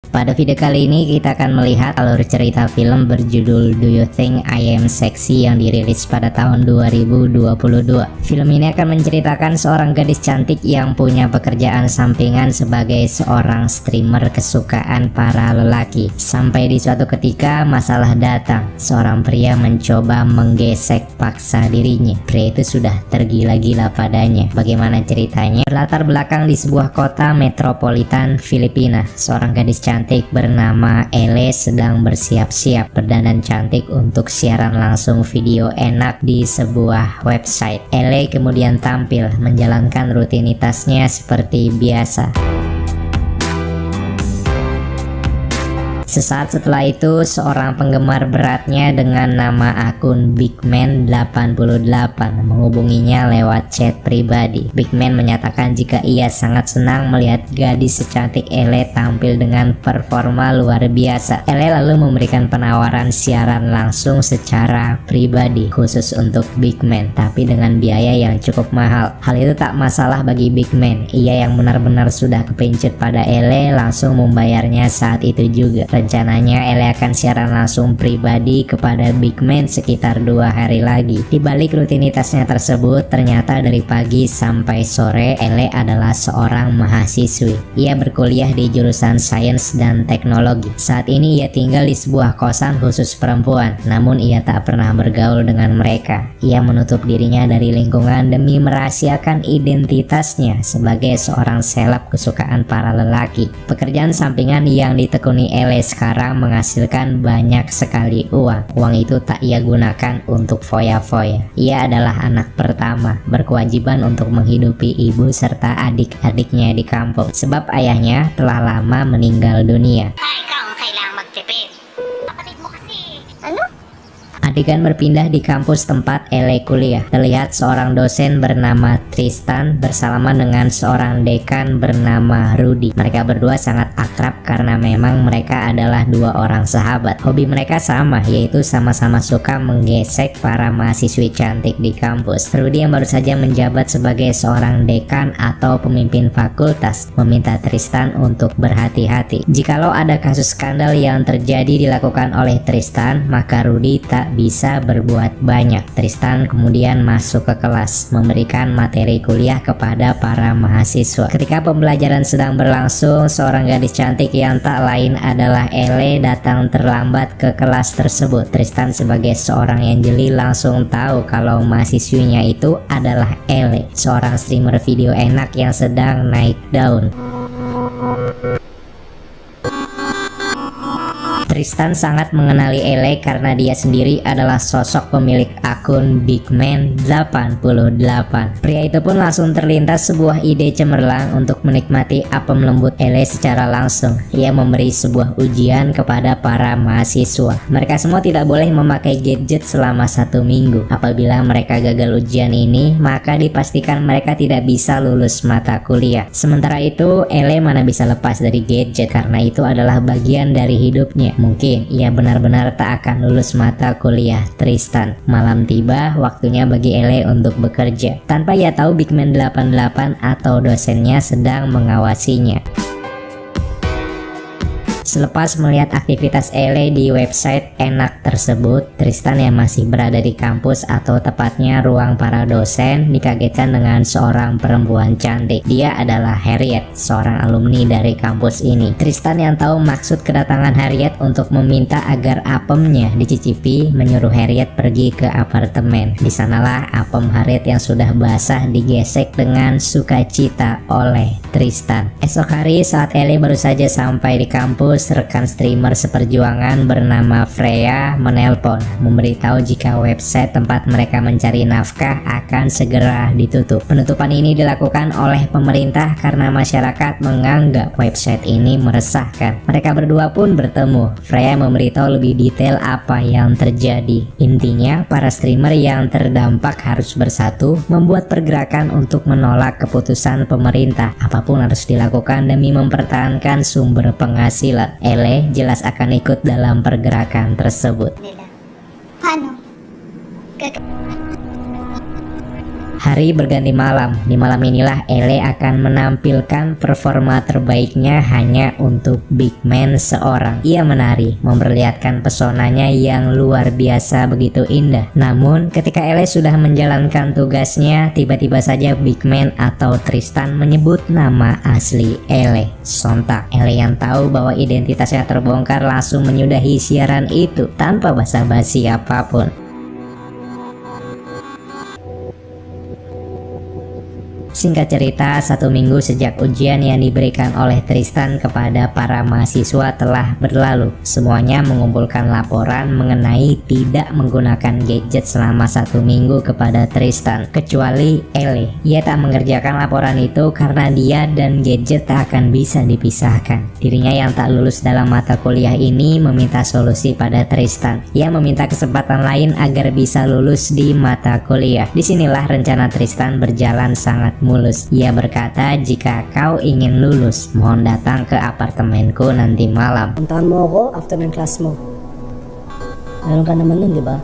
Pada video kali ini kita akan melihat alur cerita film berjudul Do You Think I Am Sexy yang dirilis pada tahun 2022. Film ini akan menceritakan seorang gadis cantik yang punya pekerjaan sampingan sebagai seorang streamer kesukaan para lelaki. Sampai di suatu ketika masalah datang, seorang pria mencoba menggesek paksa dirinya. Pria itu sudah tergila-gila padanya. Bagaimana ceritanya? Berlatar belakang di sebuah kota metropolitan Filipina. Seorang gadis cantik bernama Ele sedang bersiap-siap berdandan cantik untuk siaran langsung video enak di sebuah website. Ele kemudian tampil menjalankan rutinitasnya seperti biasa. Sesaat setelah itu, seorang penggemar beratnya dengan nama akun Bigman88 menghubunginya lewat chat pribadi. Bigman menyatakan jika ia sangat senang melihat gadis secantik Ele tampil dengan performa luar biasa. Ele lalu memberikan penawaran siaran langsung secara pribadi khusus untuk Bigman, tapi dengan biaya yang cukup mahal. Hal itu tak masalah bagi Bigman. Ia yang benar-benar sudah kepincut pada Ele langsung membayarnya saat itu juga. Rencananya Ele akan siaran langsung pribadi kepada Bigman sekitar 2 hari lagi. Di balik rutinitasnya tersebut, ternyata dari pagi sampai sore Ele adalah seorang mahasiswi. Ia berkuliah di jurusan sains dan teknologi. Saat ini ia tinggal di sebuah kosan khusus perempuan, namun ia tak pernah bergaul dengan mereka. Ia menutup dirinya dari lingkungan demi merahasiakan identitasnya sebagai seorang seleb kesukaan para lelaki. Pekerjaan sampingan yang ditekuni Ele sekarang menghasilkan banyak sekali uang. Uang itu tak ia gunakan untuk foya-foya. Ia adalah anak pertama, berkewajiban untuk menghidupi ibu serta adik-adiknya di kampung, sebab ayahnya telah lama meninggal dunia. Adegan berpindah di kampus tempat Ele kuliah. Terlihat seorang dosen bernama Tristan bersalaman dengan seorang dekan bernama Rudy. Mereka berdua sangat akrab karena memang mereka adalah 2 orang sahabat. Hobi mereka sama, yaitu sama-sama suka menggesek para mahasiswi cantik di kampus. Rudy yang baru saja menjabat sebagai seorang dekan atau pemimpin fakultas meminta Tristan untuk berhati-hati. Jikalau ada kasus skandal yang terjadi dilakukan oleh Tristan, maka Rudy tak bisa berbuat banyak. Tristan kemudian masuk ke kelas, memberikan materi kuliah kepada para mahasiswa. Ketika pembelajaran sedang berlangsung, seorang gadis cantik yang tak lain adalah Ele datang terlambat ke kelas tersebut. Tristan sebagai seorang yang jeli langsung tahu kalau mahasiswinya itu adalah Ele, seorang streamer video enak yang sedang naik daun. Tristan sangat mengenali Ele karena dia sendiri adalah sosok pemilik akun Bigman88. Pria itu pun langsung terlintas sebuah ide cemerlang untuk menikmati apem lembut Ele secara langsung. Ia memberi sebuah ujian kepada para mahasiswa. Mereka semua tidak boleh memakai gadget selama 1 minggu. Apabila mereka gagal ujian ini, maka dipastikan mereka tidak bisa lulus mata kuliah. Sementara itu, Ele mana bisa lepas dari gadget karena itu adalah bagian dari hidupnya. Mungkin ia benar-benar tak akan lulus mata kuliah Tristan. Malam tiba, waktunya bagi Ele untuk bekerja. Tanpa ia tahu Bigman88 atau dosennya sedang mengawasinya. Selepas melihat aktivitas Ele di website enak tersebut, Tristan yang masih berada di kampus atau tepatnya ruang para dosen dikagetkan dengan seorang perempuan cantik. Dia adalah Harriet, seorang alumni dari kampus ini. Tristan yang tahu maksud kedatangan Harriet untuk meminta agar apemnya dicicipi, menyuruh Harriet pergi ke apartemen. Di sanalah apem Harriet yang sudah basah digesek dengan sukacita oleh Tristan. Esok hari saat Ele baru saja sampai di kampus, rekan streamer seperjuangan bernama Freya menelpon memberitahu jika website tempat mereka mencari nafkah akan segera ditutup. Penutupan ini dilakukan oleh pemerintah karena masyarakat menganggap website ini meresahkan. Mereka berdua pun bertemu. Freya memberitahu lebih detail apa yang terjadi. Intinya, para streamer yang terdampak harus bersatu membuat pergerakan untuk menolak keputusan pemerintah. Apapun harus dilakukan demi mempertahankan sumber penghasilan. Ele jelas akan ikut dalam pergerakan tersebut. Hari berganti malam. Di malam inilah Ele akan menampilkan performa terbaiknya hanya untuk big man seorang. Ia menari, memperlihatkan pesonanya yang luar biasa begitu indah. Namun ketika Ele sudah menjalankan tugasnya, tiba-tiba saja big man atau Tristan menyebut nama asli Ele. Sontak Ele yang tahu bahwa identitasnya terbongkar langsung menyudahi siaran itu tanpa basa-basi apapun. Singkat cerita, 1 minggu sejak ujian yang diberikan oleh Tristan kepada para mahasiswa telah berlalu. Semuanya mengumpulkan laporan mengenai tidak menggunakan gadget selama 1 minggu kepada Tristan, kecuali Ele. Ia tak mengerjakan laporan itu karena dia dan gadget tak akan bisa dipisahkan. Dirinya yang tak lulus dalam mata kuliah ini meminta solusi pada Tristan. Ia meminta kesempatan lain agar bisa lulus di mata kuliah. Disinilah rencana Tristan berjalan sangat mulus. Ia berkata, jika kau ingin lulus, mohon datang ke apartemenku nanti malam. Puntahan mo ako after ng class mo. Meron ka naman nun, di ba?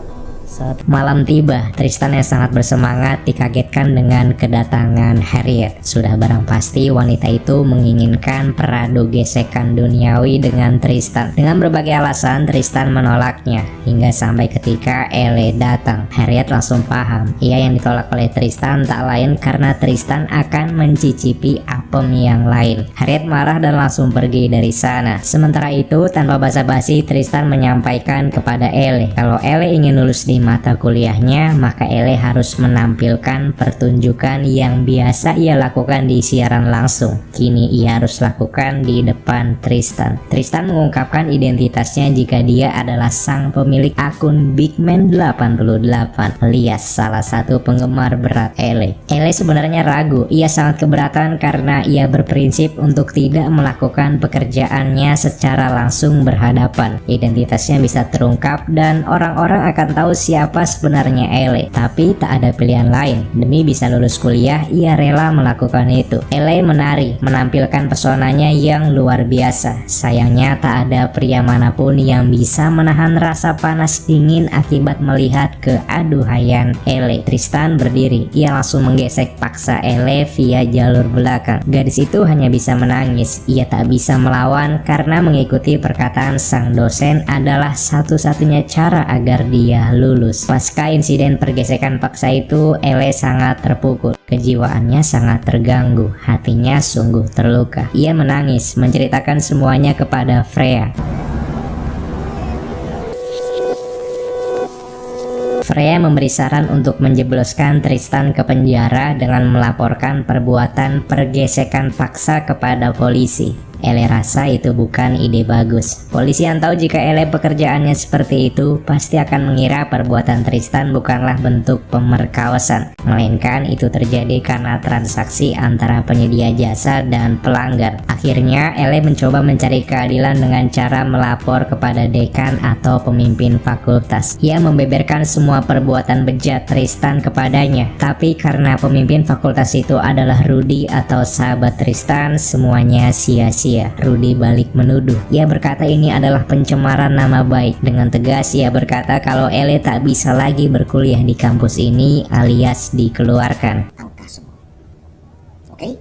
Malam tiba, Tristan yang sangat bersemangat dikagetkan dengan kedatangan Harriet. Sudah barang pasti wanita itu menginginkan peradu gesekan duniawi dengan Tristan. Dengan berbagai alasan, Tristan menolaknya. Hingga sampai ketika Ele datang, Harriet langsung paham. Ia yang ditolak oleh Tristan tak lain karena Tristan akan mencicipi apem yang lain. Harriet marah dan langsung pergi dari sana. Sementara itu, tanpa basa-basi, Tristan menyampaikan kepada Ele kalau Ele ingin lulus di mata kuliahnya, maka Ele harus menampilkan pertunjukan yang biasa ia lakukan di siaran langsung. Kini ia harus lakukan di depan Tristan. Tristan mengungkapkan identitasnya jika dia adalah sang pemilik akun Bigman88 alias salah satu penggemar berat Ele. Ele sebenarnya ragu. Ia sangat keberatan karena ia berprinsip untuk tidak melakukan pekerjaannya secara langsung berhadapan. Identitasnya bisa terungkap dan orang-orang akan tahu siapa sebenarnya Ele, tapi tak ada pilihan lain. Demi bisa lulus kuliah, ia rela melakukan itu. Ele menari, menampilkan pesonanya yang luar biasa. Sayangnya tak ada pria manapun yang bisa menahan rasa panas dingin akibat melihat keaduhaian Ele. Tristan berdiri, ia langsung menggesek paksa Ele via jalur belakang. Gadis itu hanya bisa menangis. Ia tak bisa melawan karena mengikuti perkataan sang dosen adalah satu-satunya cara agar dia lulus. Pasca insiden pergesekan paksa itu, Ele sangat terpukul. Kejiwaannya sangat terganggu, hatinya sungguh terluka. Ia menangis, menceritakan semuanya kepada Freya. Freya memberi saran untuk menjebloskan Tristan ke penjara dengan melaporkan perbuatan pergesekan paksa kepada polisi. Ele rasa itu bukan ide bagus. Polisi yang tahu jika Ele pekerjaannya seperti itu pasti akan mengira perbuatan Tristan bukanlah bentuk pemerkosaan, melainkan itu terjadi karena transaksi antara penyedia jasa dan pelanggan. Akhirnya Ele mencoba mencari keadilan dengan cara melapor kepada dekan atau pemimpin fakultas. Ia membeberkan semua perbuatan bejat Tristan kepadanya, tapi karena pemimpin fakultas itu adalah Rudy atau sahabat Tristan, semuanya sia-sia. Rudy balik menuduh. Ia berkata ini adalah pencemaran nama baik. Dengan tegas ia berkata kalau Ele tak bisa lagi berkuliah di kampus ini alias dikeluarkan. Oke.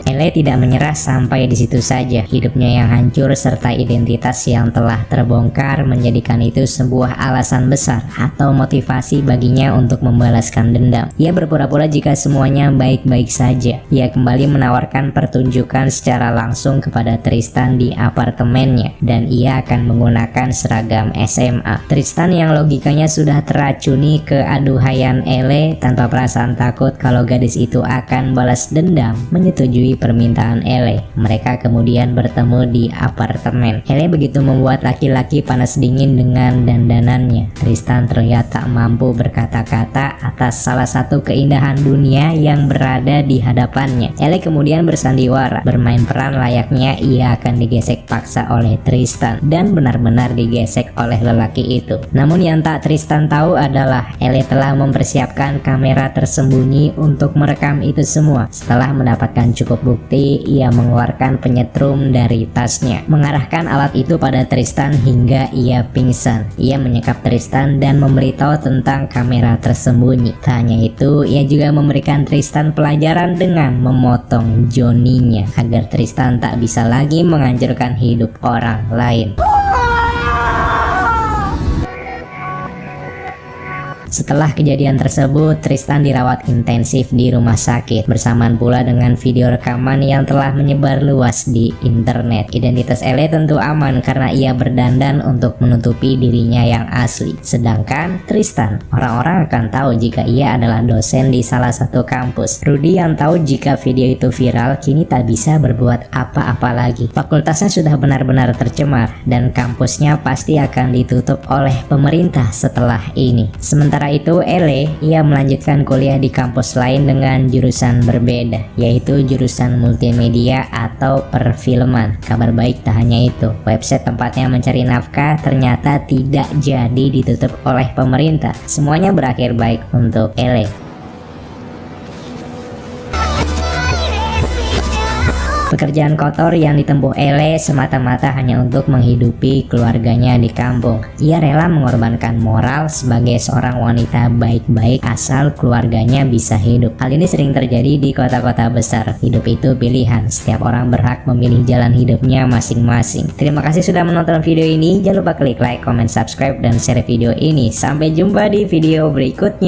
Ele tidak menyerah sampai di situ saja. Hidupnya yang hancur serta identitas yang telah terbongkar menjadikan itu sebuah alasan besar atau motivasi baginya untuk membalaskan dendam. Ia berpura-pura jika semuanya baik-baik saja. Ia kembali menawarkan pertunjukan secara langsung kepada Tristan di apartemennya dan ia akan menggunakan seragam SMA. Tristan yang logikanya sudah teracuni keaduhaian Ele tanpa perasaan takut kalau gadis itu akan balas dendam, menyetujui permintaan Ele. Mereka kemudian bertemu di apartemen. Ele begitu membuat laki-laki panas dingin dengan dandanannya. Tristan terlihat tak mampu berkata-kata atas salah satu keindahan dunia yang berada di hadapannya. Ele kemudian bersandiwara, bermain peran layaknya ia akan digesek paksa oleh Tristan dan benar-benar digesek oleh lelaki itu. Namun yang tak Tristan tahu adalah Ele telah mempersiapkan kamera tersembunyi untuk merekam itu semua. Setelah mendapatkan cukup bukti bukti, ia mengeluarkan penyetrum dari tasnya, mengarahkan alat itu pada Tristan hingga ia pingsan. Ia menyekap Tristan dan memberitahu tentang kamera tersembunyi. Tak hanya itu, ia juga memberikan Tristan pelajaran dengan memotong Johnny-nya agar Tristan tak bisa lagi menghancurkan hidup orang lain. Setelah kejadian tersebut, Tristan dirawat intensif di rumah sakit, bersamaan pula dengan video rekaman yang telah menyebar luas di internet. Identitas Ele tentu aman karena ia berdandan untuk menutupi dirinya yang asli. Sedangkan Tristan, orang-orang akan tahu jika ia adalah dosen di salah satu kampus. Rudy yang tahu jika video itu viral kini tak bisa berbuat apa-apa lagi. Fakultasnya sudah benar-benar tercemar dan kampusnya pasti akan ditutup oleh pemerintah setelah ini. Sementara itu Ele, ia melanjutkan kuliah di kampus lain dengan jurusan berbeda, yaitu jurusan multimedia atau perfilman. Kabar baik tak hanya itu, website tempatnya mencari nafkah ternyata tidak jadi ditutup oleh pemerintah. Semuanya berakhir baik untuk Ele. Pekerjaan kotor yang ditempuh Ele semata-mata hanya untuk menghidupi keluarganya di kampung. Ia rela mengorbankan moral sebagai seorang wanita baik-baik asal keluarganya bisa hidup. Hal ini sering terjadi di kota-kota besar. Hidup itu pilihan, setiap orang berhak memilih jalan hidupnya masing-masing. Terima kasih sudah menonton video ini. Jangan lupa klik like, comment, subscribe, dan share video ini. Sampai jumpa di video berikutnya.